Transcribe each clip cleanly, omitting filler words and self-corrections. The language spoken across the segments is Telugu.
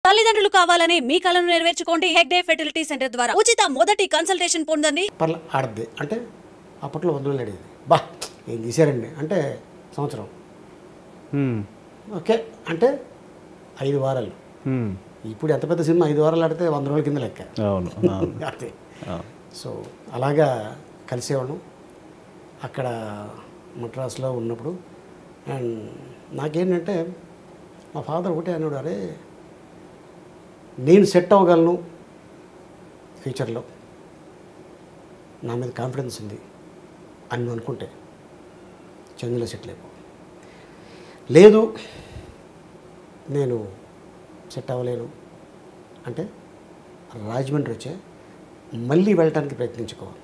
తల్లిదండ్రులు కావాలని మీ కలను నెరవేర్చుకోండి హెగ్డే ఫెర్టిలిటీ సెంటర్ ద్వారా ఉచిత మొదటి కన్సల్టేషన్ పొందండి. ఆడద్ది అంటే అప్పట్లో వదిలేడేది బా ఏం తీశారండి అంటే సంవత్సరం ఓకే అంటే 5 వారాలు. ఇప్పుడు ఎంత పెద్ద సినిమా 5 వారాలు ఆడితే 100 రోజుల కింద లెక్క. అదే సో అలాగా కలిసేవాళ్ళం అక్కడ మద్రాసులో ఉన్నప్పుడు. అండ్ నాకేంటంటే మా ఫాదర్ ఒకటే అన్నాడు, అరే నేను సెట్ అవ్వగలను ఫ్యూచర్లో, నా మీద కాన్ఫిడెన్స్ ఉంది అని నువ్వు అనుకుంటే చందులో సెటిల్ అయిపో, లేదు నేను సెట్ అవ్వలేను అంటే రాజమండ్రి వచ్చే మళ్ళీ వెళ్ళటానికి ప్రయత్నించుకోవాలి.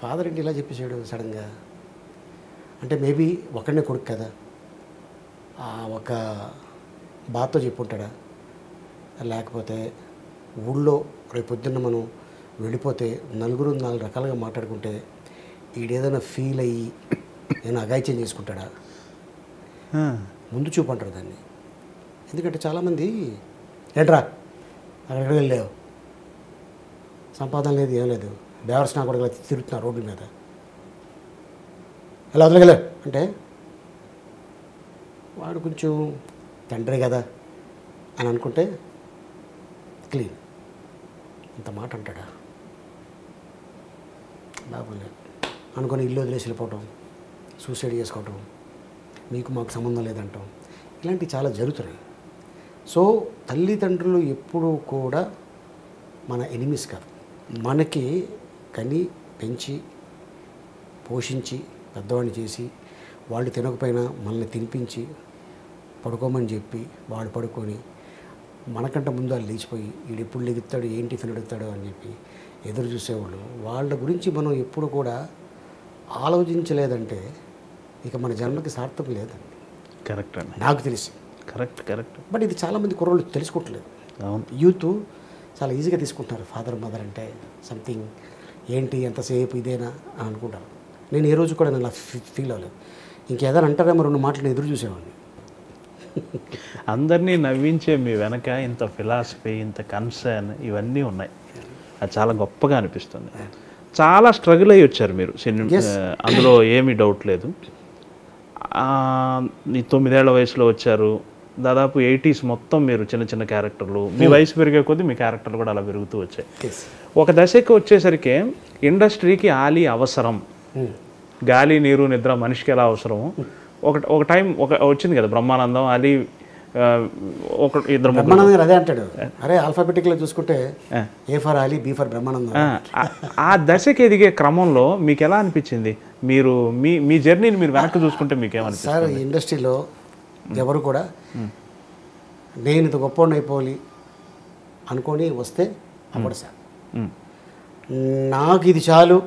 ఫాదర్ ఏంటి ఇలా చెప్పేసాడు సడన్గా అంటే మేబీ ఒకడనే కొడుకు కదా, ఒక బాధతో చెప్పుంటాడా, లేకపోతే ఊళ్ళో రేపు పొద్దున్న మనం వెళ్ళిపోతే నలుగురు 4 రకాలుగా మాట్లాడుకుంటే ఈడేదైనా ఫీల్ అయ్యి ఏదైనా అగాయిత్యం చేసుకుంటాడా, ముందు చూపు అంటారు దాన్ని. ఎందుకంటే చాలామంది ఏంట్రా అక్కడికి వెళ్ళావు, సంపాదన లేదు ఏం లేదు, బేవర్స్ నా కూడా తిరుగుతున్నా రోడ్డు మీద, ఎలా వదలగలవు అంటే వాడు కొంచెం తండ్రి కదా అని అనుకుంటే క్లీన్. ఇంత మాట అంటాడా బాబులే అనుకొని ఇల్లు వదిలేసి వెళ్ళిపోవటం, సూసైడ్ చేసుకోవటం, మీకు మాకు సంబంధం లేదంటాం, ఇలాంటివి చాలా జరుగుతున్నాయి. సో తల్లిదండ్రులు ఎప్పుడూ కూడా మన ఎనిమీస్ కాదు, మనకి కని పెంచి పోషించి పెద్దవాడిని చేసి వాళ్ళు తినకపోయినా మనల్ని తినిపించి పడుకోమని చెప్పి వాడు పడుకొని మనకంటే ముందు వాళ్ళు లేచిపోయి వీడు ఎప్పుడు లెగుతాడు ఏం టిఫిన్ అడుగుతాడు అని చెప్పి ఎదురు చూసేవాళ్ళు. వాళ్ళ గురించి మనం ఎప్పుడు కూడా ఆలోచించలేదంటే ఇక మన జన్మకి సార్థకం లేదండి. కరెక్ట్ అండి, నాకు తెలిసి కరెక్ట్. బట్ ఇది చాలామంది కుర్రోళ్ళు తెలుసుకోవట్లేదు. యూత్ చాలా ఈజీగా తీసుకుంటున్నారు ఫాదర్ మదర్ అంటే సంథింగ్ ఏంటి ఎంతసేపు ఇదేనా అని అనుకుంటారు. నేను ఏ రోజు కూడా నేను అలా ఫీల్ అవ్వలేదు. ఇంకేదైనా అంటారేమో 2 మాటలు ఎదురు చూసేవాడిని. అందరినీ నవ్వించే మీ వెనక ఇంత ఫిలాసఫీ, ఇంత కన్సర్న్ ఇవన్నీ ఉన్నాయి. అది చాలా గొప్పగా అనిపిస్తుంది. చాలా స్ట్రగుల్ అయ్యి వచ్చారు మీరు సినిమా, అందులో ఏమీ డౌట్ లేదు. 9 ఏళ్ల వయసులో వచ్చారు, దాదాపు 80s మొత్తం మీరు చిన్న చిన్న క్యారెక్టర్లు, మీ వయసు పెరిగే కొద్దీ మీ క్యారెక్టర్లు కూడా అలా పెరుగుతూ వచ్చాయి. ఒక దశకి వచ్చేసరికి ఇండస్ట్రీకి ఆలి అవసరం, గాలి నీరు నిద్ర మనిషికి ఎలా అవసరమో ఒక టైం వచ్చింది కదా, బ్రహ్మానందం అలీ ఇద్దరు బ్రహ్మానందం అదే అంటాడు, అరే ఆల్ఫాబెటిక్లో చూసుకుంటే A for Ali B for Brahmanandam. ఆ దశకి ఎదిగే క్రమంలో మీకు ఎలా అనిపించింది? మీరు మీ జర్నీని మీరు వెనక్కి చూసుకుంటే మీకు ఏమనిపిస్తుంది? సార్ ఇండస్ట్రీలో ఎవరు కూడా నేను ఇంత గొప్పవాడిని అయిపోవాలి అనుకొని వస్తే అవ్వడు సార్. నాకు ఇది చాలు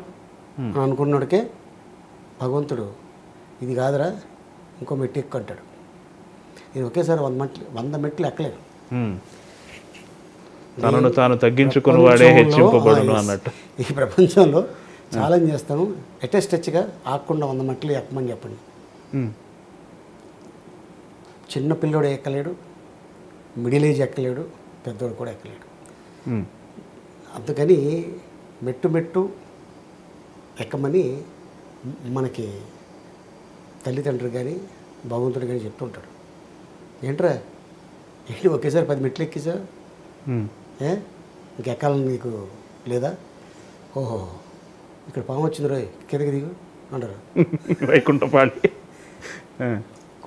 అని అనుకున్నాడికే భగవంతుడు ఇది కాదురా ఇంకో మెట్టు ఎక్కువ అంటాడు. నేను ఒకేసారి 100 మెట్లు ఎక్కలేను. తనను తాను తగ్గించుకుని వాడే హెచ్చింపబడును అన్నట్టు. ఈ ప్రపంచంలో ఛాలెంజ్ చేస్తాను, టచ్గా ఆకుండా 100 మెట్లు ఎక్కమని చెప్పండి. చిన్న పిల్లోడు ఎక్కలేడు, మిడిల్ ఏజ్ ఎక్కలేడు, పెద్దోడు కూడా ఎక్కలేడు. అందుకని మెట్టు ఎక్కమని మనకి తల్లిదండ్రులు కానీ భగవంతుడు కానీ చెప్తుంటాడు. ఏంట్రా ఏంటి ఒకేసారి 10 మెట్లు ఎక్కిసా, ఇంకెక్కాలని నీకు లేదా? ఓహో ఇక్కడ పాము వచ్చింది రోయ్ కిందకి దిగు అంటారు.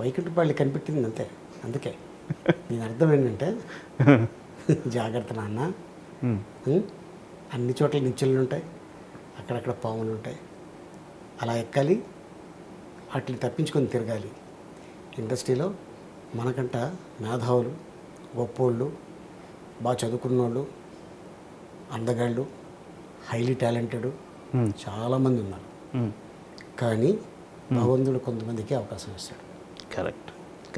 వైకుంఠపాళి కనిపెట్టింది అంతే. అందుకే దీని అర్థం ఏంటంటే జాగ్రత్త నాన్న, అన్ని చోట్ల నిచ్చెలు ఉంటాయి, అక్కడక్కడ పాములు ఉంటాయి, అలా ఎక్కాలి, వాటిని తప్పించుకొని తిరగాలి. ఇండస్ట్రీలో మనకంట మేధావులు, గొప్పోళ్ళు, బాగా చదువుకున్న వాళ్ళు, అందగాళ్ళు, హైలీ టాలెంటెడ్ చాలామంది ఉన్నారు. కానీ భగవంతుడు కొంతమందికి అవకాశం ఇస్తాడు. కరెక్ట్.